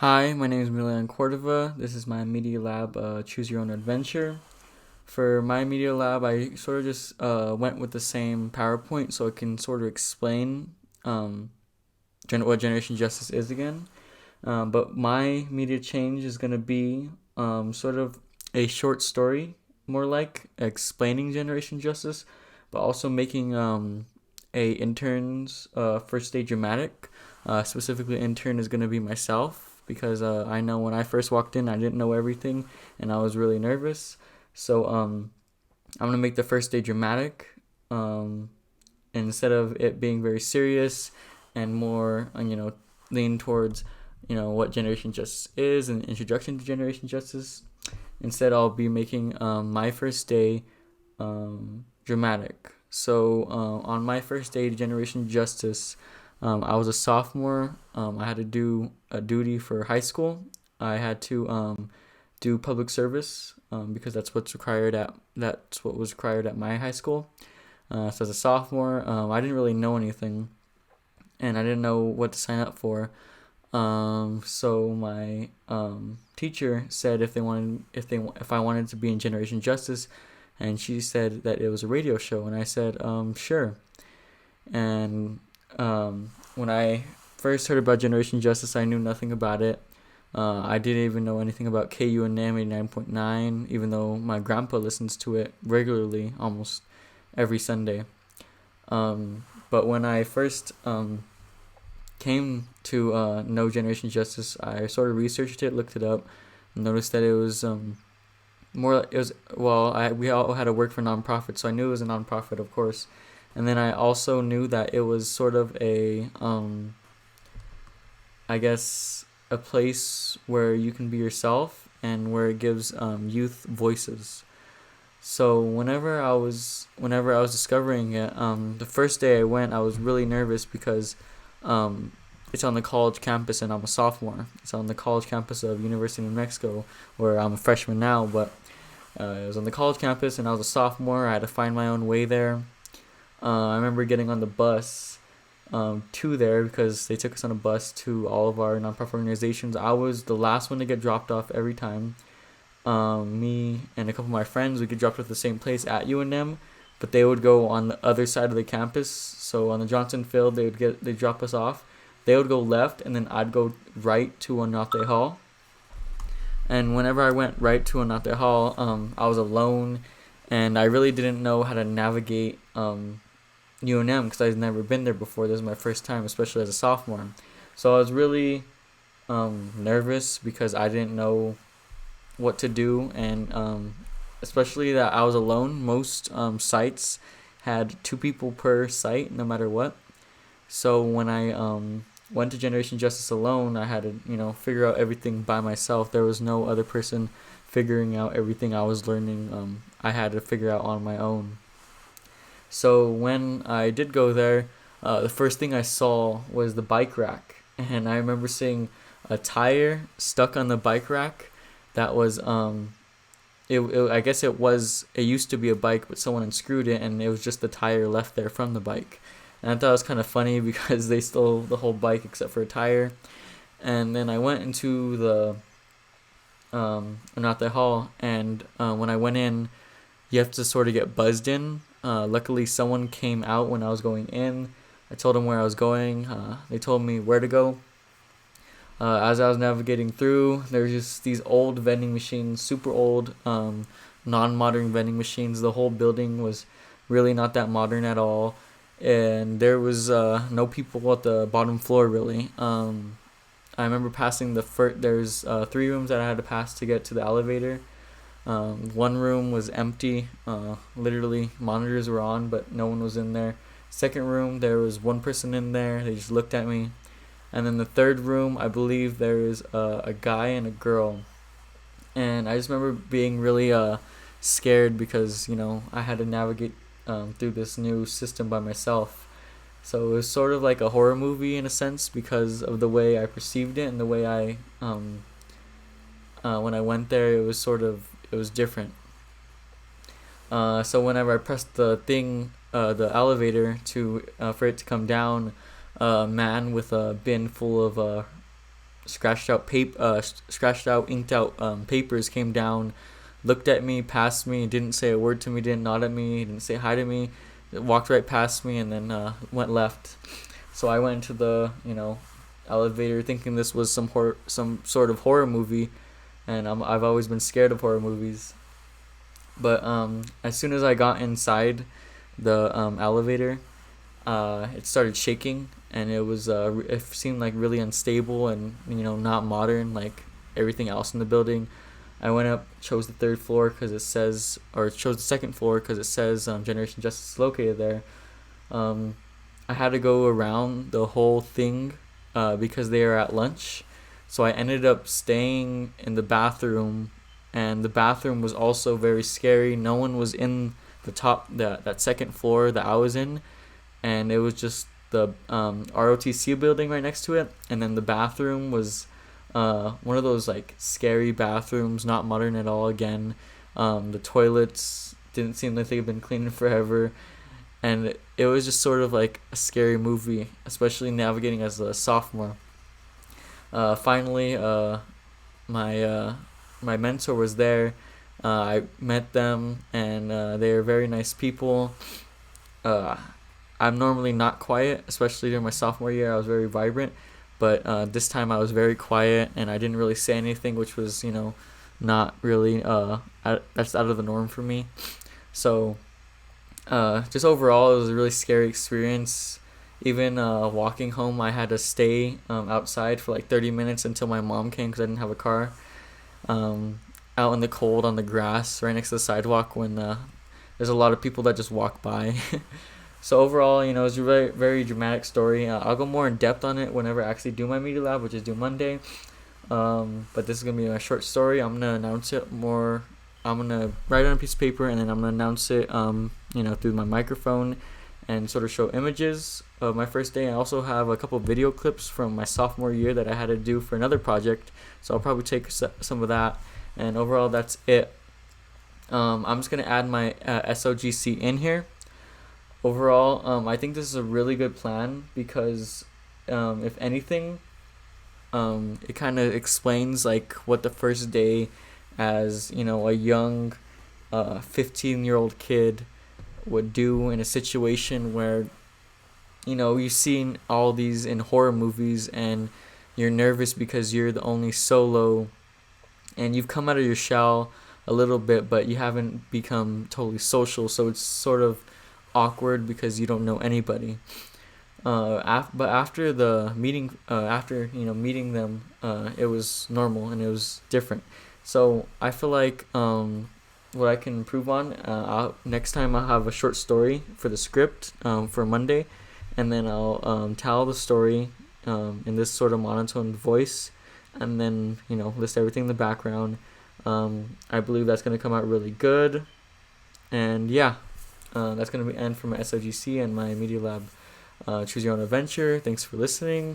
Hi, my name is Milan Cordova. This is my Media Lab Choose Your Own Adventure. For my Media Lab, I sort of just went with the same PowerPoint so I can sort of explain what Generation Justice is again. But my media change is going to be sort of a short story, more like explaining Generation Justice, but also making a intern's first day dramatic. Specifically, intern is going to be myself because I know when I first walked in, I didn't know everything and I was really nervous. So I'm going to make the first day dramatic. Instead of it being very serious and more, lean towards, what Generation Justice is and introduction to Generation Justice. Instead, I'll be making my first day dramatic. So on my first day to Generation Justice, I was a sophomore. I had to do a duty for high school. I had to do public service because that's what was required at my high school. So as a sophomore, I didn't really know anything, and I didn't know what to sign up for. So my teacher said if I wanted to be in Generation Justice, and she said that it was a radio show, and I said sure. And when I first heard about Generation Justice, I knew nothing about it. I didn't even know anything about KUNM 89.9, even though my grandpa listens to it regularly, almost every Sunday. But when I first came to know Generation Justice, I sort of researched it, looked it up, noticed that it was we all had to work for nonprofit, so I knew it was a nonprofit, of course. And then I also knew that it was sort of I guess, a place where you can be yourself and where it gives youth voices. So whenever I was discovering it, the first day I went, I was really nervous because it's on the college campus and I'm a sophomore. It's on the college campus of University of New Mexico, where I'm a freshman now. But it was on the college campus and I was a sophomore. I had to find my own way there. I remember getting on the bus to there because they took us on a bus to all of our nonprofit organizations. I was the last one to get dropped off every time. Me and a couple of my friends would get dropped off at the same place at UNM, but they would go on the other side of the campus. So on the Johnson Field, they drop us off. They would go left, and then I'd go right to Onate Hall. And whenever I went right to Onate Hall, I was alone, and I really didn't know how to navigate UNM because I'd never been there before. This was my first time, especially as a sophomore. So I was really nervous because I didn't know what to do, and especially that I was alone. Most sites had 2 people per site, no matter what. So when I went to Generation Justice alone, I had to figure out everything by myself. There was no other person figuring out everything I was learning. I had to figure out on my own. So when I did go there, the first thing I saw was the bike rack, and I remember seeing a tire stuck on the bike rack. That was I guess it used to be a bike, but someone unscrewed it, and it was just the tire left there from the bike. And I thought it was kind of funny because they stole the whole bike except for a tire. And then I went into the not the hall, and when I went in, you have to sort of get buzzed in. Luckily, someone came out when I was going in. I told them where I was going. They told me where to go. As I was navigating through, there was just these old vending machines, super old, non-modern vending machines. The whole building was really not that modern at all. And there was no people at the bottom floor, really. I remember passing there's 3 rooms that I had to pass to get to the elevator. One room was empty. Literally, monitors were on, but no one was in there. Second room, there was one person in there. They just looked at me. And then the third room, I believe there is a guy and a girl. And I just remember being really scared because, I had to navigate through this new system by myself. So it was sort of like a horror movie in a sense because of the way I perceived it and the way I, when I went there, it was different. So whenever I pressed the elevator for it to come down, a man with a bin full of scratched out, inked out papers came down, looked at me, passed me, didn't say a word to me, didn't nod at me, didn't say hi to me, walked right past me, and then went left. So I went into the elevator thinking this was some sort of horror movie, and I've always been scared of horror movies. But as soon as I got inside the elevator, it started shaking, and it seemed like really unstable and not modern like everything else in the building. I went up, chose the third floor because it says, or chose the second floor because it says Generation Justice is located there. I had to go around the whole thing because they are at lunch. So I ended up staying in the bathroom, and the bathroom was also very scary. No one was in that second floor that I was in, and it was just the ROTC building right next to it, and then the bathroom was one of those like scary bathrooms, not modern at all. Again, the toilets didn't seem like they've been cleaned forever, and it was just sort of like a scary movie, especially navigating as a sophomore. Finally, my mentor was there. I met them, and they are very nice people. I'm normally not quiet, especially during my sophomore year. I was very vibrant, but this time I was very quiet, and I didn't really say anything, which was not really that's out of the norm for me. So just overall, it was a really scary experience. Even walking home, I had to stay outside for like 30 minutes until my mom came because I didn't have a car. Out in the cold on the grass right next to the sidewalk when there's a lot of people that just walk by. So overall, it's a very, very dramatic story. I'll go more in depth on it whenever I actually do my media lab, which is due Monday. But this is going to be a short story. I'm going to announce it more. I'm going to write it on a piece of paper, and then I'm going to announce it, through my microphone and sort of show images of my first day. I also have a couple video clips from my sophomore year that I had to do for another project, so I'll probably take some of that. And overall, that's it. I'm just going to add my SOGC in here. Overall, I think this is a really good plan because if anything, it kind of explains like what the first day as a young 15-year-old kid would do in a situation where you've seen all these in horror movies, and you're nervous because you're the only solo, and you've come out of your shell a little bit, but you haven't become totally social, so it's sort of awkward because you don't know anybody. But after the meeting, meeting them, it was normal and it was different. So I feel like what I can improve on, next time I'll have a short story for the script for Monday, and then I'll tell the story in this sort of monotone voice, and then list everything in the background. I believe that's going to come out really good, and yeah, that's going to be end for my SOGC and my media lab. Choose your own adventure. Thanks for listening.